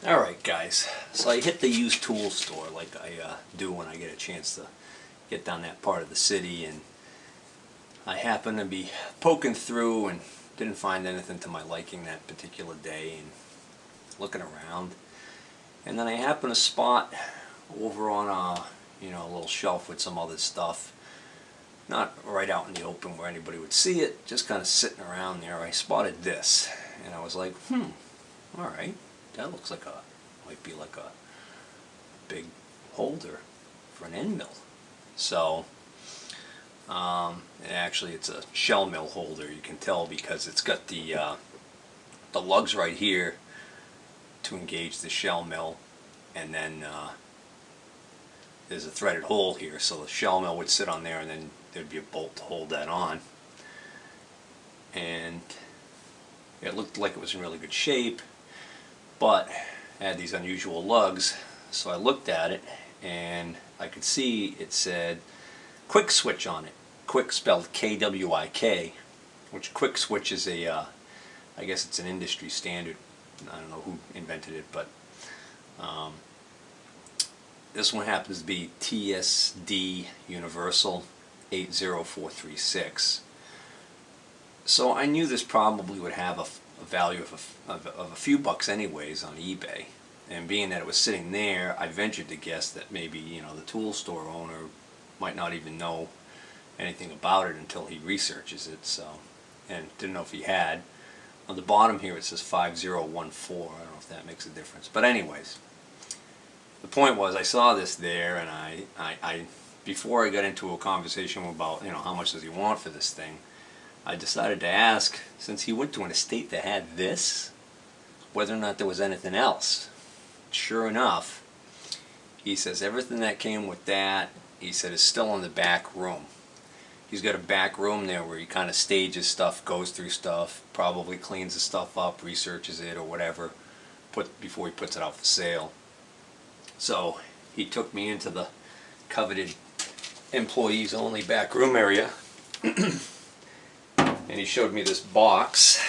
Alright guys, so I hit the used tool store like I do when I get a chance to get down that part of the city, and I happened to be poking through and didn't find anything to my liking that particular day, and looking around, and then I happened to spot over on a little shelf with some other stuff, not right out in the open where anybody would see it, just kind of sitting around there. I spotted this and I was like, alright, that looks like might be like a big holder for an end mill. So and actually it's a shell mill holder. You can tell because it's got the lugs right here to engage the shell mill, and then there's a threaded hole here, so the shell mill would sit on there, and then there'd be a bolt to hold that on. And it looked like it was in really good shape, but had these unusual lugs. So I looked at it and I could see it said Quick Switch on it. Quick spelled K-W-I-K, which Quick Switch is I guess it's an industry standard. I don't know who invented it, but this one happens to be TSD Universal 80436. So I knew this probably would have a value of a few bucks anyways on eBay. And being that it was sitting there, I ventured to guess that maybe, the tool store owner might not even know anything about it until he researches it. So, and didn't know if he had. On the bottom here it says 5014. I don't know if that makes a difference. But anyways, the point was I saw this there, and I before I got into a conversation about how much does he want for this thing, I decided to ask, since he went to an estate that had this, whether or not there was anything else. Sure enough, he says everything that came with that, he said, is still in the back room. He's got a back room there where he kind of stages stuff, goes through stuff, probably cleans the stuff up, researches it or whatever, before he puts it out for sale. So he took me into the coveted employees only back room area and he showed me this box,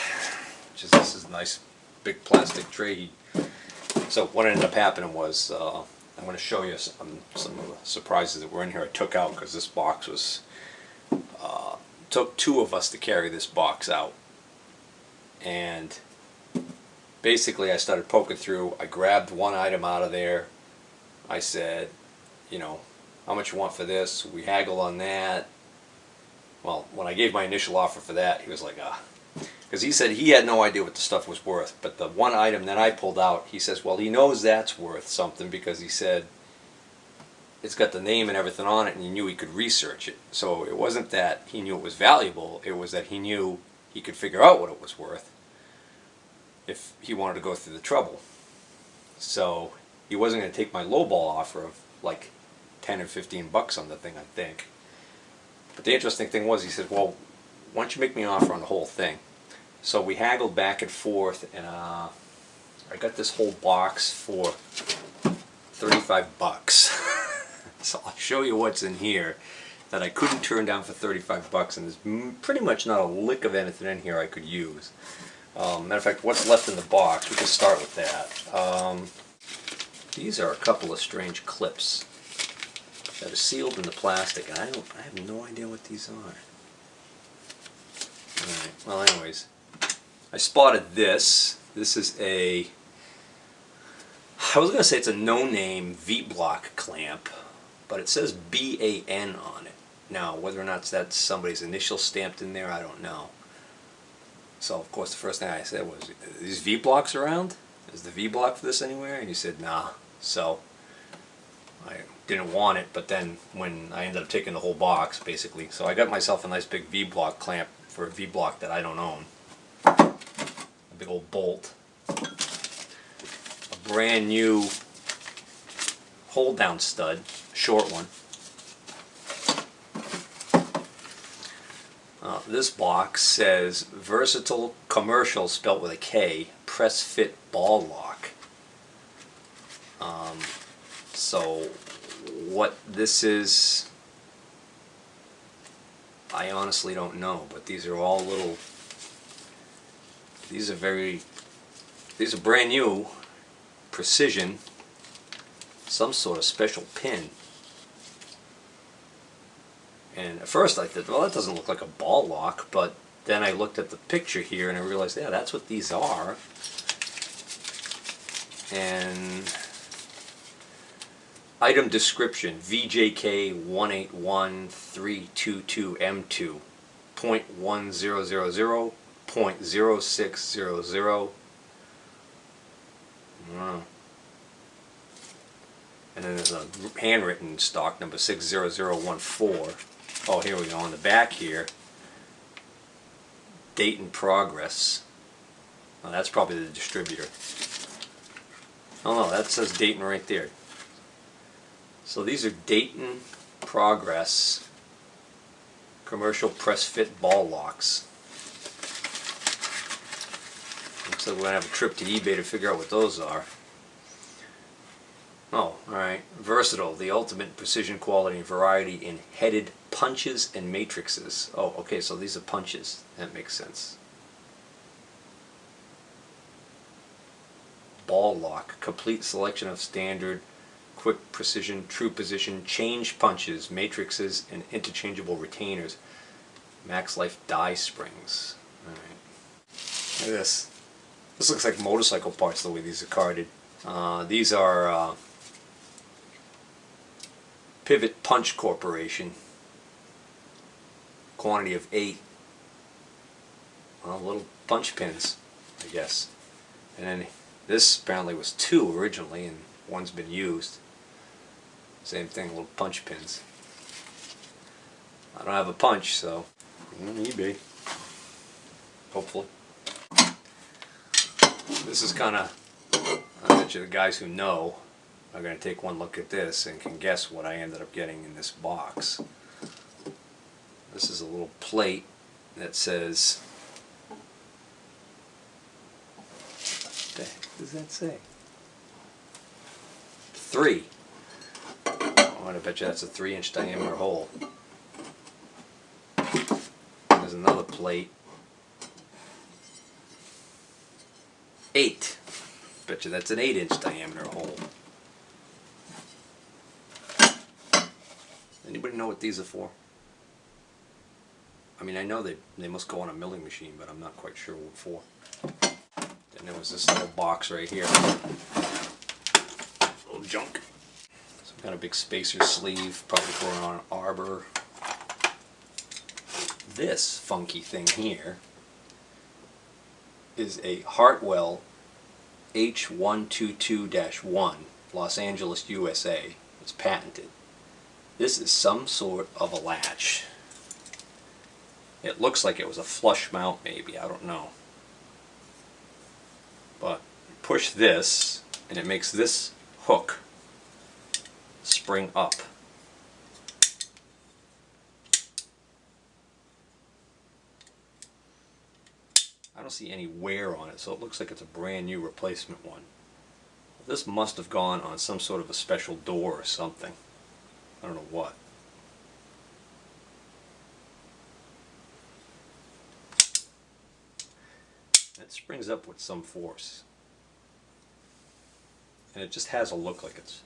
this is a nice big plastic tray. So what ended up happening was, I'm going to show you some of the surprises that were in here. I took out because this box was, took two of us to carry this box out. And basically I started poking through. I grabbed one item out of there. I said, how much you want for this? We haggled on that. Well, when I gave my initial offer for that, he was like, because he said he had no idea what the stuff was worth. But the one item that I pulled out, he says, well, he knows that's worth something because he said it's got the name and everything on it, and he knew he could research it. So it wasn't that he knew it was valuable, it was that he knew he could figure out what it was worth if he wanted to go through the trouble. So he wasn't going to take my lowball offer of like 10 or 15 bucks on the thing, I think. But the interesting thing was, he said, well, why don't you make me an offer on the whole thing? So we haggled back and forth, and I got this whole box for 35 bucks. So I'll show you what's in here that I couldn't turn down for 35 bucks, and there's pretty much not a lick of anything in here I could use. Matter of fact, what's left in the box, we can start with that. These are a couple of strange clips that are sealed in the plastic, and I have no idea what these are. Alright, well anyways, I spotted this. This is I was going to say it's a no-name V-block clamp, but it says BAN on it. Now, whether or not that's somebody's initial stamped in there, I don't know. So, of course, the first thing I said was, are these V-blocks around? Is the V-block for this anywhere? And he said, nah. So, I didn't want it, but then when I ended up taking the whole box, basically, so I got myself a nice big V-block clamp for a V-block that I don't own. A big old bolt. A brand new hold down stud, short one. This box says Versatile Commercial, spelt with a K, press fit ball lock. So what this is, I honestly don't know, but these are all little, these are brand new, Precision, some sort of special pin. And at first I thought, well, that doesn't look like a ball lock, but then I looked at the picture here and I realized, yeah, that's what these are. And item description, VJK 181322M2, 0.1000, 0.0600. And then there's a handwritten stock number 60014. Oh, here we go on the back here. Date in progress. Oh, that's probably the distributor. Oh no, that says Dayton right there. So these are Dayton Progress commercial press fit ball locks. Looks like we're going to have a trip to eBay to figure out what those are. Oh, alright. Versatile, the ultimate precision, quality, and variety in headed punches and matrices. Oh, okay, so these are punches. That makes sense. Ball lock, complete selection of standard, quick precision, true position, change punches, matrices, and interchangeable retainers. Max Life die springs. Alright. Look at this. This looks like motorcycle parts the way these are carded. These are Pivot Punch Corporation. Quantity of 8. Well, little punch pins, I guess. And then this apparently was 2 originally, and one's been used. Same thing, little punch pins. I don't have a punch, so I'm on eBay. Hopefully. This is kind of, I bet you the guys who know are going to take one look at this and can guess what I ended up getting in this box. This is a little plate that says, what the heck does that say? 3. Oh, I bet you that's a 3-inch diameter hole. There's another plate. 8. Bet you that's an 8-inch diameter hole. Anybody know what these are for? I mean, I know they must go on a milling machine, but I'm not quite sure what for. Then there was this little box right here. Little junk. Some kind of big spacer sleeve, probably for an arbor. This funky thing here is a Hartwell H122-1, Los Angeles, USA. It's patented. This is some sort of a latch. It looks like it was a flush mount maybe, I don't know. But push this and it makes this hook spring up. I don't see any wear on it, so it looks like it's a brand new replacement one. This must have gone on some sort of a special door or something. I don't know what. It springs up with some force. And it just has a look like it's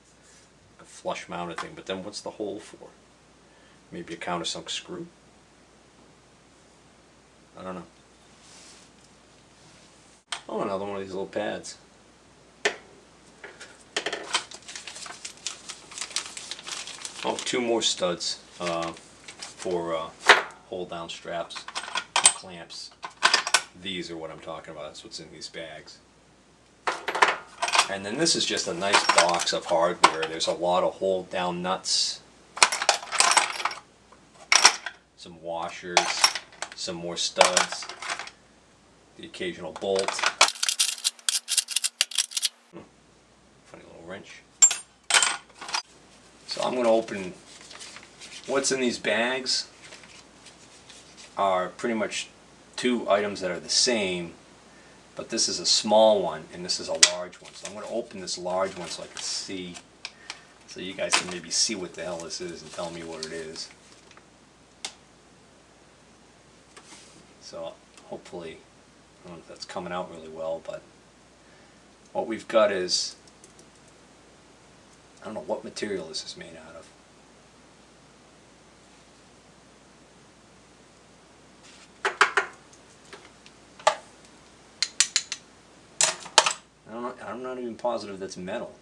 a flush mounted thing, but then what's the hole for? Maybe a countersunk screw? I don't know. Oh, another one of these little pads. Oh, 2 more studs for hold down straps and clamps. These are what I'm talking about. That's what's in these bags. And then this is just a nice box of hardware. There's a lot of hold down nuts, some washers, some more studs, the occasional bolt. Funny little wrench. So I'm going to open what's in these bags. Are pretty much 2 items that are the same, but this is a small one and this is a large one. So I'm going to open this large one so I can see, so you guys can maybe see what the hell this is and tell me what it is. So hopefully, I don't know if that's coming out really well, but what we've got is I don't know what material this is made out of. I'm not even positive that's metal.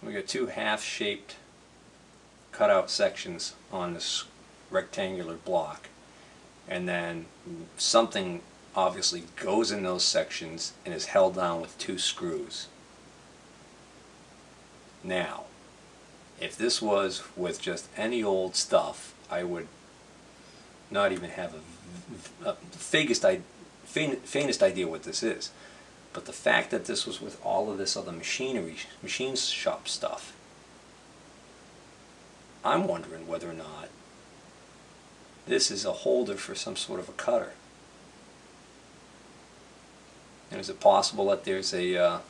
We got two half-shaped cutout sections on this rectangular block, and then something obviously goes in those sections and is held down with two screws. Now, if this was with just any old stuff, I would not even have a faintest idea what this is. But the fact that this was with all of this other machinery, machine shop stuff, I'm wondering whether or not this is a holder for some sort of a cutter. And is it possible that there's a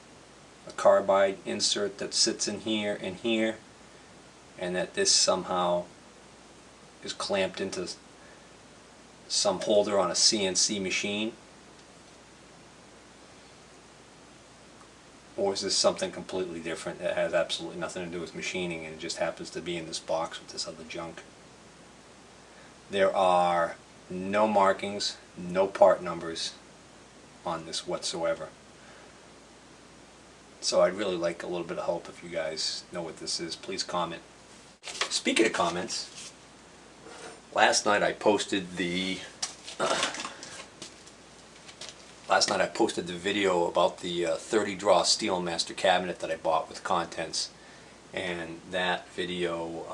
carbide insert that sits in here and here, and that this somehow is clamped into some holder on a CNC machine? Or is this something completely different that has absolutely nothing to do with machining and it just happens to be in this box with this other junk? There are no markings, no part numbers on this whatsoever. So I'd really like a little bit of help. If you guys know what this is, please comment. Speaking of comments, last night I posted the video about the 30 draw Steelmaster cabinet that I bought with contents, and that video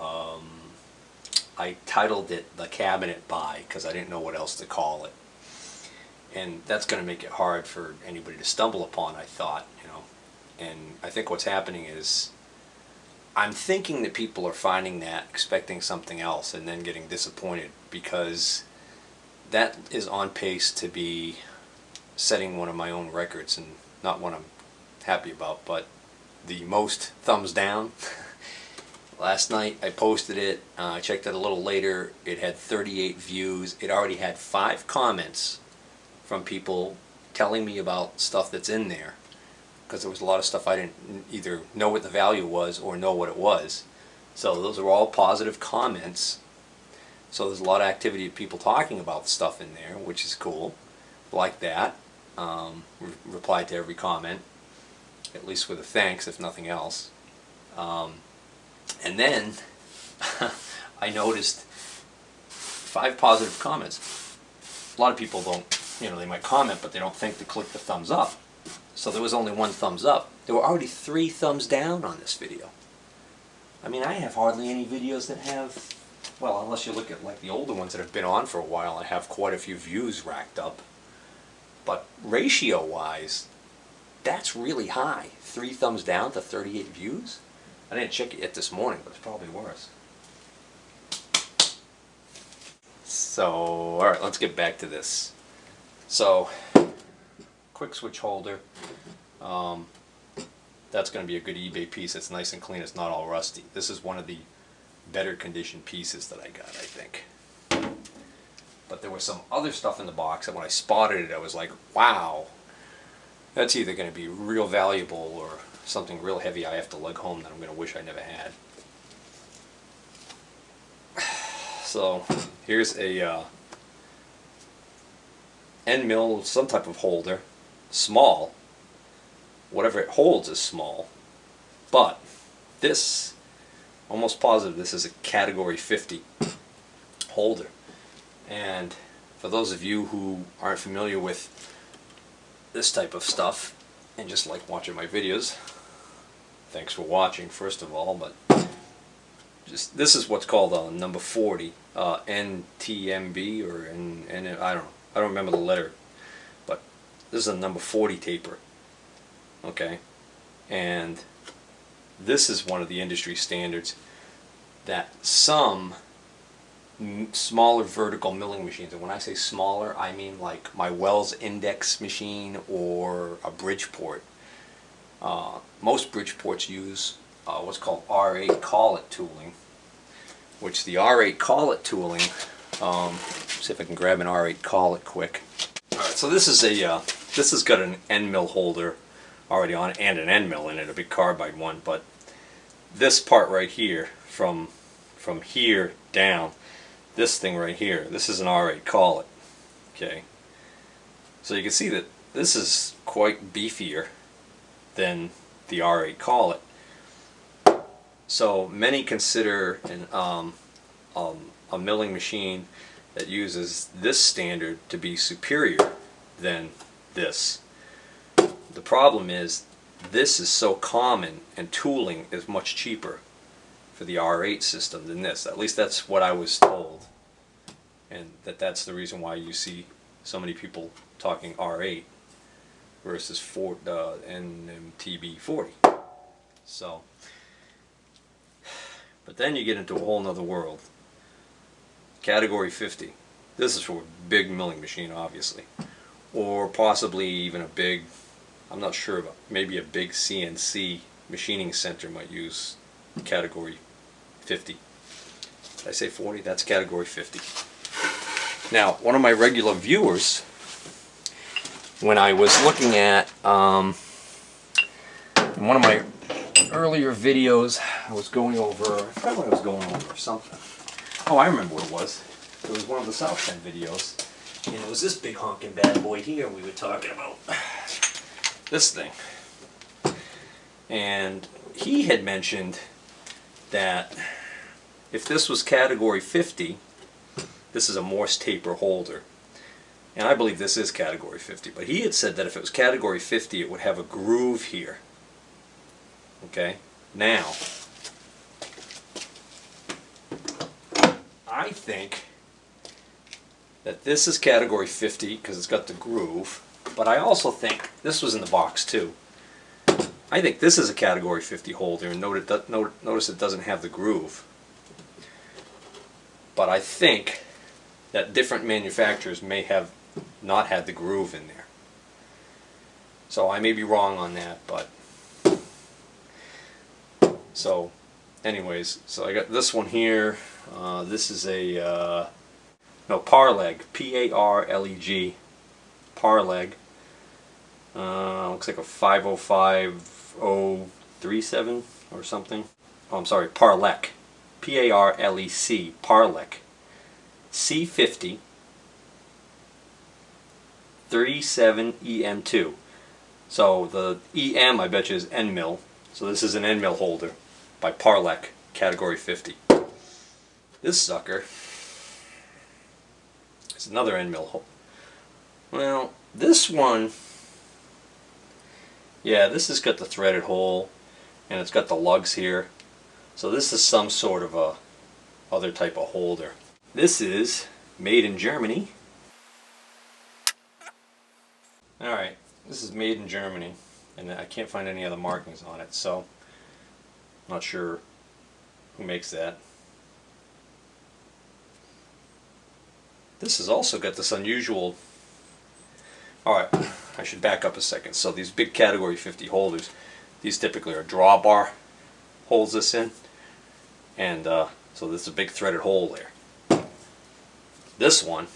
I titled it "The Cabinet Buy" because I didn't know what else to call it, and that's going to make it hard for anybody to stumble upon, I thought, you know. And I think what's happening is I'm thinking that people are finding that, expecting something else, and then getting disappointed, because that is on pace to be setting one of my own records, and not one I'm happy about, but the most thumbs down. Last night I posted it, I checked it a little later, it had 38 views, it already had 5 comments from people telling me about stuff that's in there, because there was a lot of stuff I didn't either know what the value was or know what it was. So those are all positive comments, so there's a lot of activity of people talking about stuff in there, which is cool. Like that. Replied to every comment, at least with a thanks, if nothing else. And then I noticed 5 positive comments. A lot of people don't, they might comment, but they don't think to click the thumbs up. So there was only 1 thumbs up. There were already 3 thumbs down on this video. I mean, I have hardly any videos that have, well, unless you look at like the older ones that have been on for a while, I have quite a few views racked up. But ratio-wise, that's really high. 3 thumbs down to 38 views. I didn't check it yet this morning, but it's probably worse. So, alright, let's get back to this. So, quick switch holder. That's going to be a good eBay piece. It's nice and clean. It's not all rusty. This is one of the better conditioned pieces that I got, I think. But there was some other stuff in the box that when I spotted it, I was like, wow, that's either going to be real valuable or something real heavy I have to lug home that I'm going to wish I never had. So here's a end mill, some type of holder, small. Whatever it holds is small, but this, almost positive this is a category 50 holder. And for those of you who aren't familiar with this type of stuff and just like watching my videos, thanks for watching first of all, but just this is what's called a number 40, NTMB, or I don't remember the letter, but this is a number 40 taper. Okay, and this is one of the industry standards that some smaller vertical milling machines, and when I say smaller, I mean like my Wells Index machine or a Bridgeport. Most Bridgeports use what's called R8 collet tooling, which the R8 collet tooling, see if I can grab an R8 collet quick. Alright, so this is this has got an end mill holder already on it, and an end mill in it, a big carbide one. But this part right here, from here down, this thing right here, this is an R8 collet. Okay, so you can see that this is quite beefier than the R8 collet. So many consider a milling machine that uses this standard to be superior than this. The problem is this is so common and tooling is much cheaper for the R8 system than this. At least that's what I was told, and that's the reason why you see so many people talking R8 versus NMTB 40. So, but then you get into a whole nother world. Category 50. This is for a big milling machine, obviously, or possibly even a big, I'm not sure, about maybe a big CNC machining center might use category 50. Did I say 40? That's category 50. Now, one of my regular viewers, when I was looking at in one of my earlier videos, I was going over, I forgot what I was going over, something. Oh, I remember what it was. It was one of the South End videos, and it was this big honking bad boy here we were talking about. This thing. And he had mentioned that if this was category 50, this is a Morse taper holder. And I believe this is category 50, but he had said that if it was category 50, it would have a groove here. Okay? Now, I think that this is category 50 because it's got the groove, but I also think, this was in the box too, I think this is a category 50 holder, and notice it doesn't have the groove. But I think that different manufacturers may have not had the groove in there. So I may be wrong on that, but so anyways, so I got this one here. This is a Parleg, P-A-R-L-E-G, Parleg. Looks like a 505037 or something. Oh, I'm sorry, Parlec, P-A-R-L-E-C, Parlec, C50 37EM2. So the EM, I bet you, is end mill. So this is an end mill holder by Parlec, category 50. This sucker is another end mill holder. Well, this one, yeah, this has got the threaded hole, and it's got the lugs here. So this is some sort of a other type of holder. This is made in Germany. Alright, this is made in Germany, and I can't find any other markings on it, so I'm not sure who makes that. This has also got this unusual... Alright, I should back up a second. So these big category 50 holders, these typically are drawbar, holds this in, and so this is a big threaded hole there. This one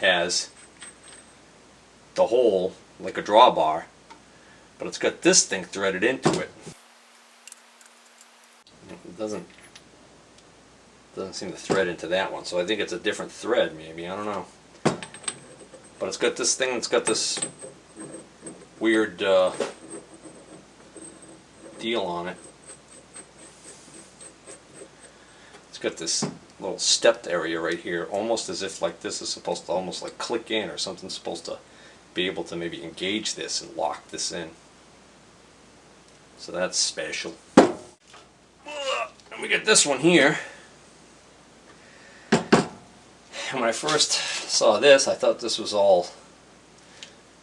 has the hole like a drawbar, but it's got this thing threaded into it. It doesn't seem to thread into that one, so I think it's a different thread maybe, I don't know. But it's got this thing, it's got this weird deal on it. It's got this little stepped area right here, almost as if like this is supposed to almost like click in, or something's supposed to be able to maybe engage this and lock this in. So that's special. And we get this one here. And when I first saw this, I thought this was all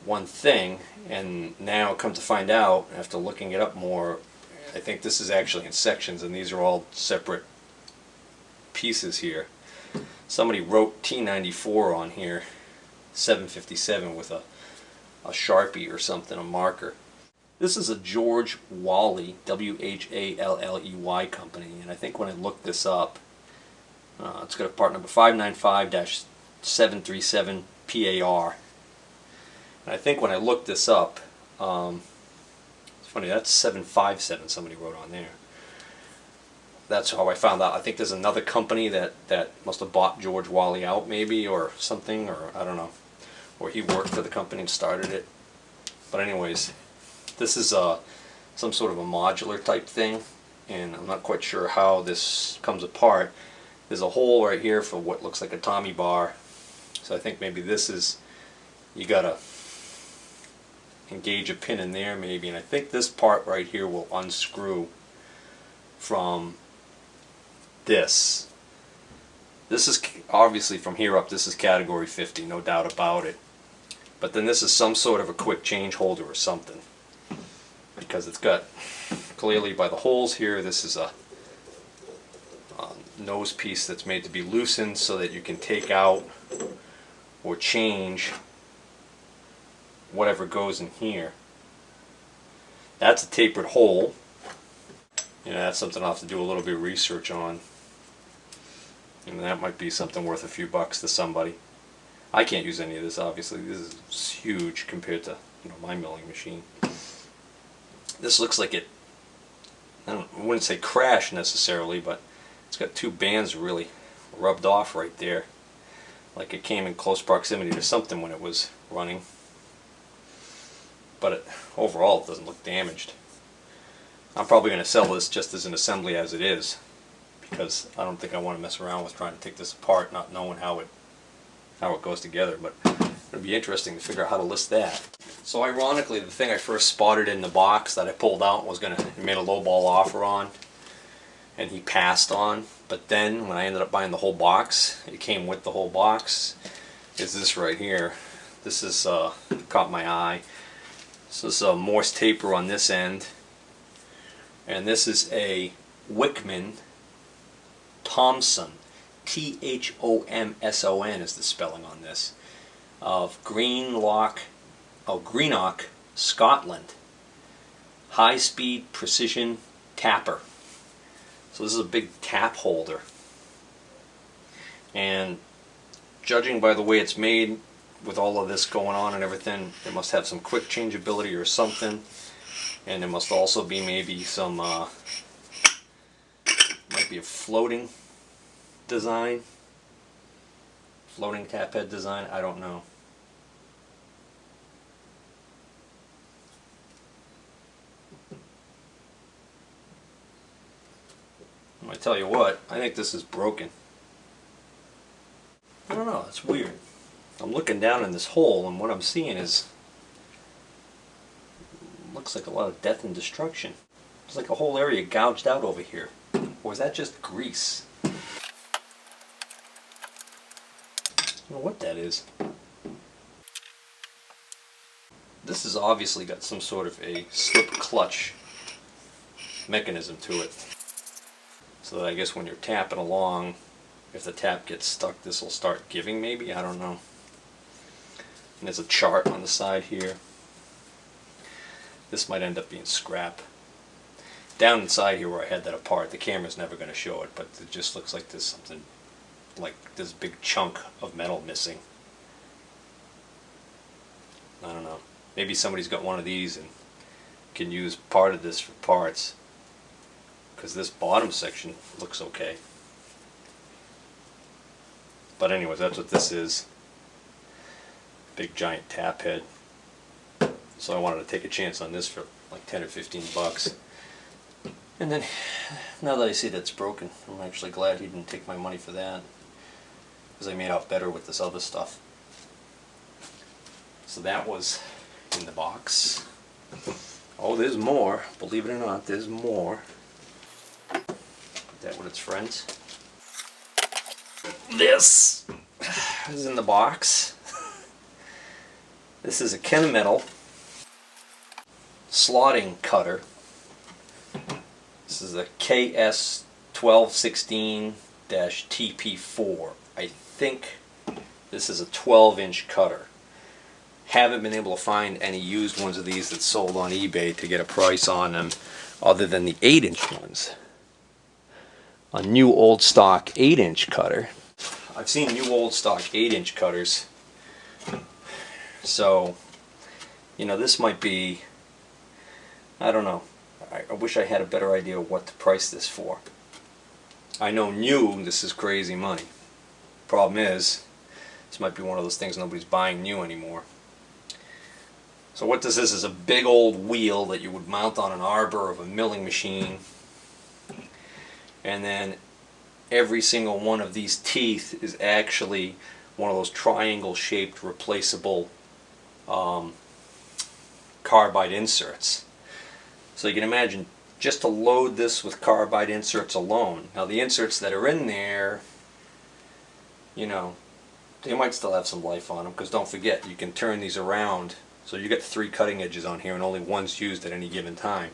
one thing, and now come to find out, after looking it up more, I think this is actually in sections, and these are all separate pieces here. Somebody wrote T94 on here, 757, with a Sharpie or something, a marker. This is a George Whalley, W-H-A-L-L-E-Y company, and I think when I looked this up, it's got a part number 595-737 PAR. And I think when I looked this up, funny, that's 757 somebody wrote on there. That's how I found out. I think there's another company that must have bought George Wally out maybe, or something, or I don't know. Or he worked for the company and started it. But anyways, this is some sort of a modular type thing, and I'm not quite sure how this comes apart. There's a hole right here for what looks like a Tommy bar. So I think maybe this is, you gotta engage a pin in there maybe, and I think this part right here will unscrew from this. This is obviously from here up, this is category 50, no doubt about it. But then this is some sort of a quick change holder or something, because it's got, clearly by the holes here, this is a nose piece that's made to be loosened so that you can take out or change whatever goes in here. That's a tapered hole. You know, that's something I'll have to do a little bit of research on. And that might be something worth a few bucks to somebody. I can't use any of this, obviously. This is huge compared to, you know, my milling machine. This looks like it, I wouldn't say crashed necessarily, but it's got two bands really rubbed off right there. Like it came in close proximity to something when it was running. But overall it doesn't look damaged. I'm probably going to sell this just as an assembly as it is, because I don't think I want to mess around with trying to take this apart not knowing how it goes together. But it'd be interesting to figure out how to list that. So ironically, the thing I first spotted in the box that I pulled out was made a lowball offer on, and he passed on. But then when I ended up buying the whole box, it came with the whole box, is this right here. This is caught my eye. So this is a Morse taper on this end, and this is a Wickman Thomson, Thomson is the spelling on this, of Greenock, Scotland. High-speed precision tapper. So this is a big tap holder, and judging by the way it's made with all of this going on and everything, it must have some quick changeability or something, and there must also be maybe some might be a floating design, floating tap head design, I don't know. I tell you what, I think this is broken. I don't know, it's weird. I'm looking down in this hole, and what I'm seeing is, looks like a lot of death and destruction. There's like a whole area gouged out over here. Or is that just grease? I don't know what that is. This has obviously got some sort of a slip clutch mechanism to it. So that I guess when you're tapping along, if the tap gets stuck, this will start giving maybe, I don't know. And there's a chart on the side here. This might end up being scrap. Down inside here where I had that apart, the camera's never going to show it, but it just looks like there's something, like this big chunk of metal missing. I don't know. Maybe somebody's got one of these and can use part of this for parts, because this bottom section looks okay. But anyways, that's what this is. Big giant tap head. So I wanted to take a chance on this for like 10 or 15 bucks. And then, now that I see that it's broken, I'm actually glad he didn't take my money for that, because I made out better with this other stuff. So that was in the box. Oh, there's more. Believe it or not, there's more. Put that with its friends. This is in the box. This is a Kennametal slotting cutter. This is a KS1216-TP4. I think this is a 12-inch cutter. Haven't been able to find any used ones of these that sold on eBay to get a price on them other than the 8-inch ones. A new old stock 8-inch cutter. I've seen new old stock 8-inch cutters. So, you know, this might be I don't know. I wish I had a better idea of what to price this for. I know new, this is crazy money. Problem is, this might be one of those things nobody's buying new anymore. So what this is a big old wheel that you would mount on an arbor of a milling machine. And then every single one of these teeth is actually one of those triangle shaped replaceable carbide inserts. So you can imagine just to load this with carbide inserts alone. Now the inserts that are in there, you know, they might still have some life on them, because don't forget, you can turn these around. So you get 3 cutting edges on here and only one's used at any given time.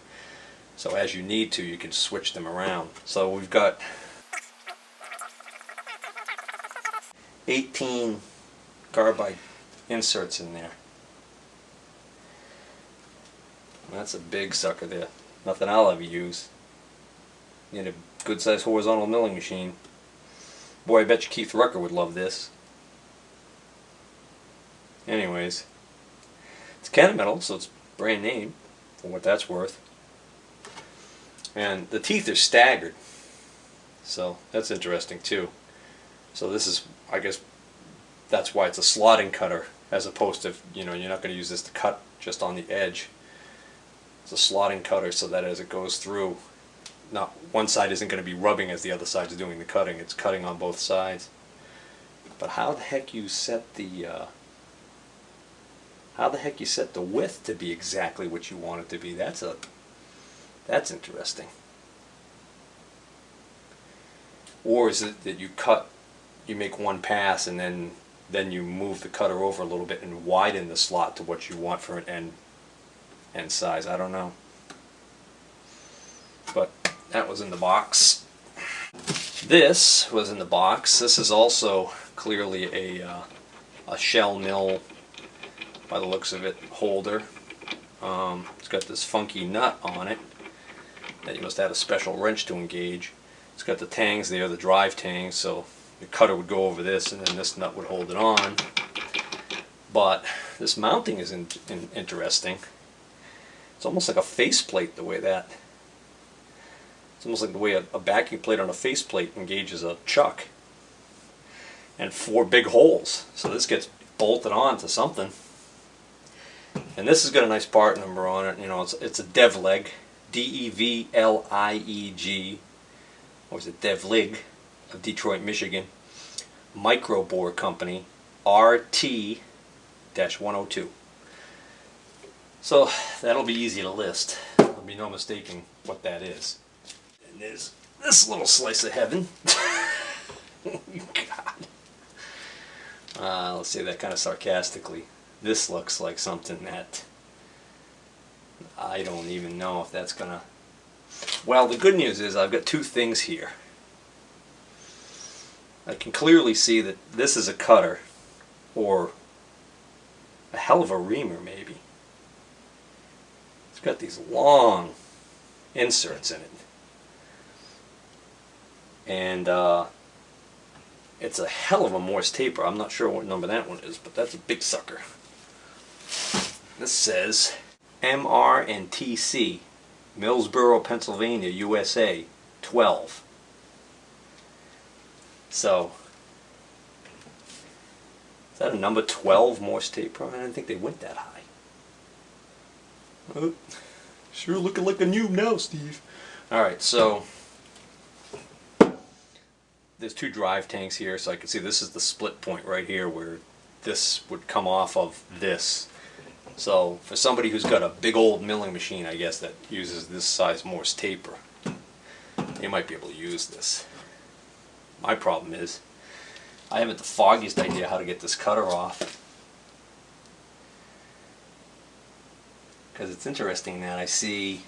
So as you need to, you can switch them around. So we've got 18 carbide inserts in there. That's a big sucker there. Nothing I'll ever use. Need a good sized horizontal milling machine. Boy, I bet you Keith Rucker would love this. Anyways, it's Kennametal, so it's brand name, for what that's worth. And the teeth are staggered, so that's interesting too. So this is, I guess, that's why it's a slotting cutter, as opposed to, you know, you're not going to use this to cut just on the edge. It's a slotting cutter so that as it goes through, not one side isn't going to be rubbing as the other side is doing the cutting. It's cutting on both sides. But how the heck you set the width to be exactly what you want it to be? That's interesting. Or is it that you make one pass and then you move the cutter over a little bit and widen the slot to what you want for an end size? I don't know. But that was in the box. This was in the box. This is also clearly a shell mill, by the looks of it, holder. It's got this funky nut on it that you must have a special wrench to engage. It's got the tangs there, the drive tangs, so the cutter would go over this and then this nut would hold it on. But this mounting is interesting. It's almost like a faceplate the way that. It's almost like the way a backing plate on a faceplate engages a chuck. And 4 big holes. So this gets bolted on to something. And this has got a nice part number on it. You know, it's a Devleg, D-E-V-L-I-E-G, or is it Devlig, of Detroit, Michigan. Micro bore company, RT-102. So that'll be easy to list. There'll be no mistaking what that is. And there's this little slice of heaven. God. Let's say that kind of sarcastically. This looks like something that I don't even know if that's gonna... Well, the good news is I've got 2 things here. I can clearly see that this is a cutter, or a hell of a reamer maybe. It's got these long inserts in it. And it's a hell of a Morse taper. I'm not sure what number that one is, but that's a big sucker. This says MR&TC, Millsboro, Pennsylvania, USA, 12. So, is that a number 12 Morse taper? I didn't think they went that high. Sure looking like a noob now, Steve. Alright, so there's 2 drive tanks here, so I can see this is the split point right here where this would come off of this. So for somebody who's got a big old milling machine, I guess, that uses this size Morse taper, you might be able to use this. My problem is I haven't the foggiest idea how to get this cutter off. Because it's interesting that I see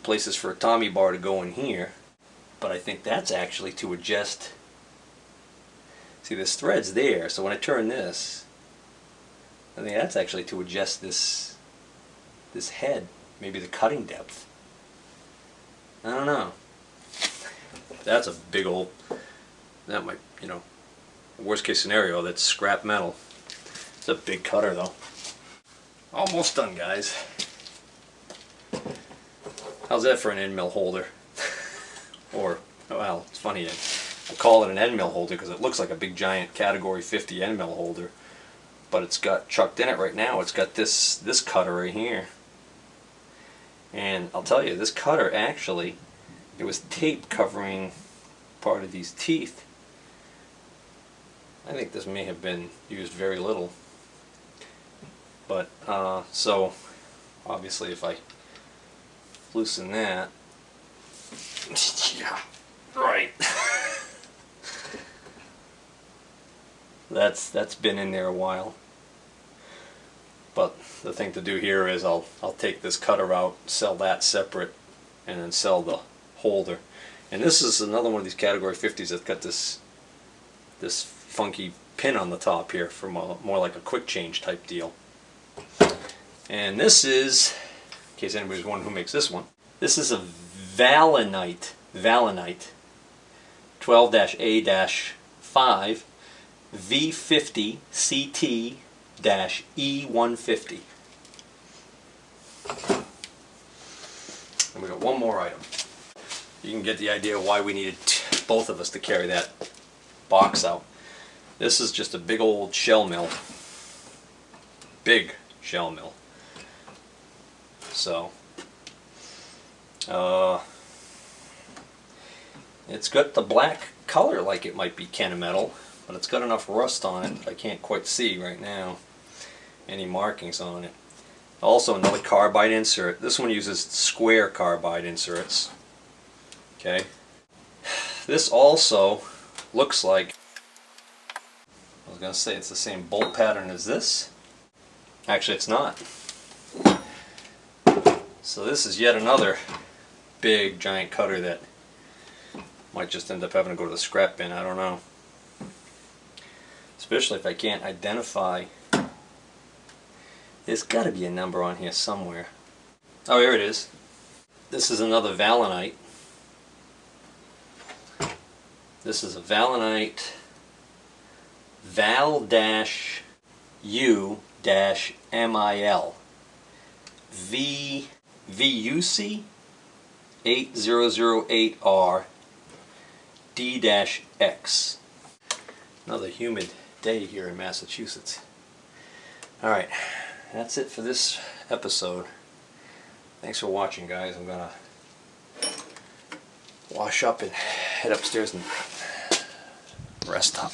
places for a Tommy bar to go in here, but I think that's actually to adjust. See, this thread's there, so when I turn this, I think that's actually to adjust this head, maybe the cutting depth. I don't know. That's a big old, that might, you know, worst case scenario, that's scrap metal. It's a big cutter though. Almost done, guys. How's that for an end mill holder? Or, well, it's funny, I call it an end mill holder because it looks like a big giant Category 50 end mill holder, but it's got chucked in it right now. It's got this cutter right here, and I'll tell you, this cutter actually, it was tape covering part of these teeth. I think this may have been used very little, but so obviously if I loosen that, yeah, right. That's been in there a while. But the thing to do here is I'll take this cutter out, sell that separate, and then sell the holder. And this is another one of these Category 50s that's got this funky pin on the top here for more like a quick change type deal. And this is, in case anybody's wondering who makes this one, this is a Valinite 12-A-5 V50 CT-E150. And we got one more item. You can get the idea why we needed both of us to carry that box out. This is just a big old shell mill. Big shell mill. So, it's got the black color like it might be Kennametal, but it's got enough rust on it I can't quite see right now any markings on it. Also another carbide insert. This one uses square carbide inserts. Okay. This also looks like, I was going to say it's the same bolt pattern as this. Actually it's not. So this is yet another big giant cutter that might just end up having to go to the scrap bin, I don't know. Especially if I can't identify. There's got to be a number on here somewhere. Oh, here it is. This is another Valinite. This is a Valinite Val-U-MIL VUC 8008R D-X. Another humid day here in Massachusetts. Alright, that's it for this episode. Thanks for watching, guys. I'm gonna wash up and head upstairs and rest up.